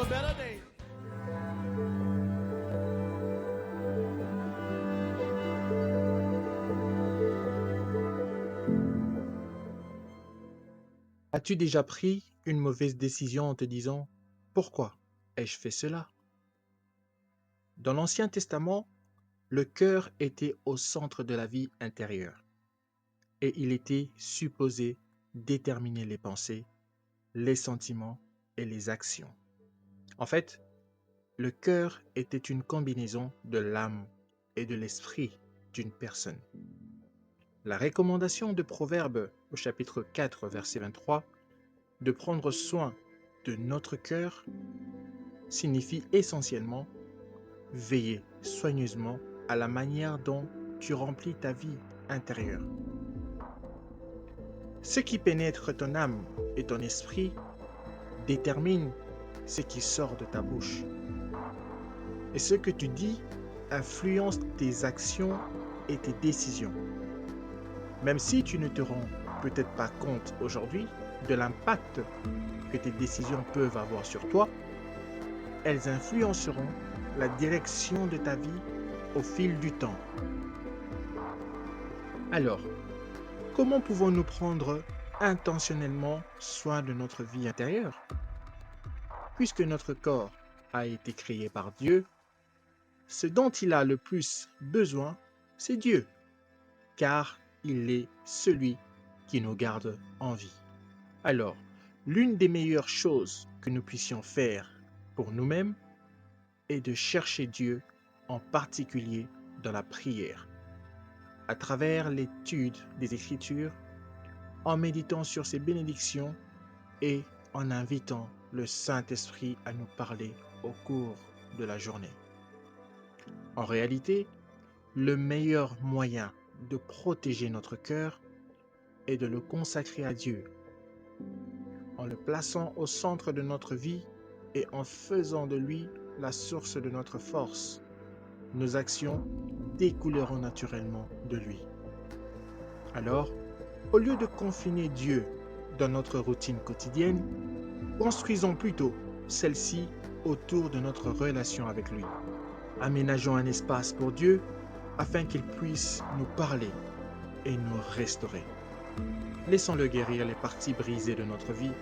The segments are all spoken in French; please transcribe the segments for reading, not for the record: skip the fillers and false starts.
a better day. As-tu déjà pris une mauvaise décision en te disant « Pourquoi ai-je fait cela ?» Dans l'Ancien Testament, le cœur était au centre de la vie intérieure et il était supposé déterminer les pensées, les sentiments et les actions. En fait, le cœur était une combinaison de l'âme et de l'esprit d'une personne. La recommandation de Proverbes au chapitre 4, verset 23, de prendre soin de notre cœur signifie essentiellement veiller soigneusement à la manière dont tu remplis ta vie intérieure. Ce qui pénètre ton âme et ton esprit détermine ce qui sort de ta bouche. Et ce que tu dis influence tes actions et tes décisions. Même si tu ne te rends peut-être pas compte aujourd'hui de l'impact que tes décisions peuvent avoir sur toi, elles influenceront la direction de ta vie au fil du temps. Alors, comment pouvons-nous prendre intentionnellement soin de notre vie intérieure? Puisque notre corps a été créé par Dieu, ce dont il a le plus besoin, c'est Dieu, car il est celui qui nous garde en vie. Alors, l'une des meilleures choses que nous puissions faire pour nous-mêmes est de chercher Dieu, en particulier dans la prière, à travers l'étude des Écritures, en méditant sur ses bénédictions et en invitant le Saint-Esprit à nous parler au cours de la journée. En réalité, le meilleur moyen de protéger notre cœur est de le consacrer à Dieu, en le plaçant au centre de notre vie et en faisant de lui la source de notre force. Nos actions découleront naturellement de lui. Alors, au lieu de confiner Dieu dans notre routine quotidienne, construisons plutôt celle-ci autour de notre relation avec lui. Aménageons un espace pour Dieu afin qu'il puisse nous parler et nous restaurer. Laissons-le guérir les parties brisées de notre vie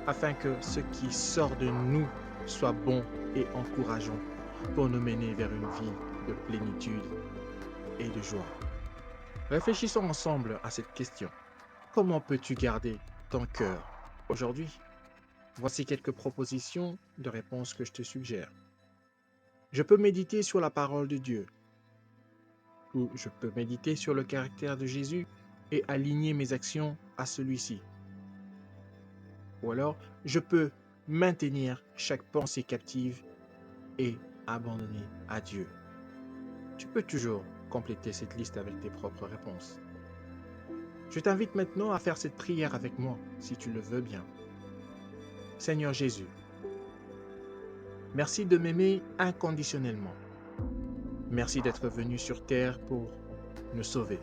afin que ce qui sort de nous soit bon et encourageant pour nous mener vers une vie de plénitude et de joie. Réfléchissons ensemble à cette question. Comment peux-tu garder ton cœur aujourd'hui? Voici quelques propositions de réponses que je te suggère. Je peux méditer sur la parole de Dieu, ou je peux méditer sur le caractère de Jésus et aligner mes actions à celui-ci. Ou alors, je peux maintenir chaque pensée captive et abandonner à Dieu. Tu peux toujours compléter cette liste avec tes propres réponses. Je t'invite maintenant à faire cette prière avec moi, si tu le veux bien. Seigneur Jésus, merci de m'aimer inconditionnellement. Merci d'être venu sur terre pour nous sauver.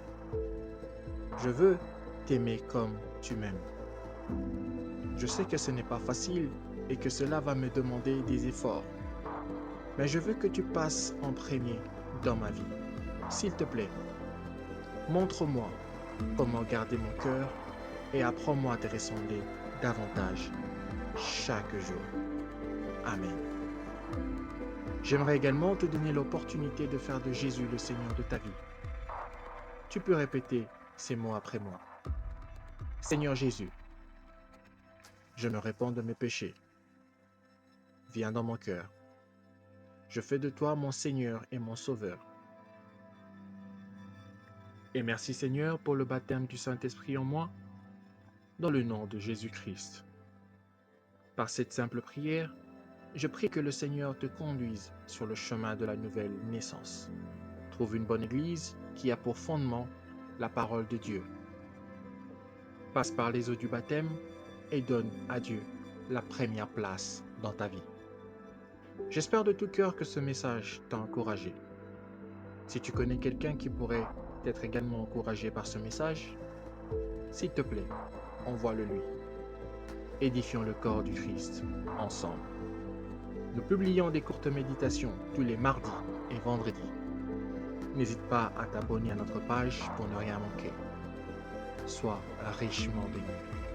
Je veux t'aimer comme tu m'aimes. Je sais que ce n'est pas facile et que cela va me demander des efforts. Mais je veux que tu passes en premier dans ma vie. S'il te plaît, montre-moi comment garder mon cœur et apprends-moi à te ressembler davantage chaque jour. Amen. J'aimerais également te donner l'opportunité de faire de Jésus le Seigneur de ta vie. Tu peux répéter ces mots après moi. Seigneur Jésus, je me répands de mes péchés. Viens dans mon cœur. Je fais de toi mon Seigneur et mon Sauveur. Et merci Seigneur pour le baptême du Saint-Esprit en moi, dans le nom de Jésus-Christ. Par cette simple prière, je prie que le Seigneur te conduise sur le chemin de la nouvelle naissance. Trouve une bonne église qui a pour fondement la parole de Dieu. Passe par les eaux du baptême et donne à Dieu la première place dans ta vie. J'espère de tout cœur que ce message t'a encouragé. Si tu connais quelqu'un qui pourrait être également encouragé par ce message, s'il te plaît, envoie-le lui. Édifions le corps du Christ ensemble. Nous publions des courtes méditations tous les mardis et vendredis. N'hésite pas à t'abonner à notre page pour ne rien manquer. Sois richement béni.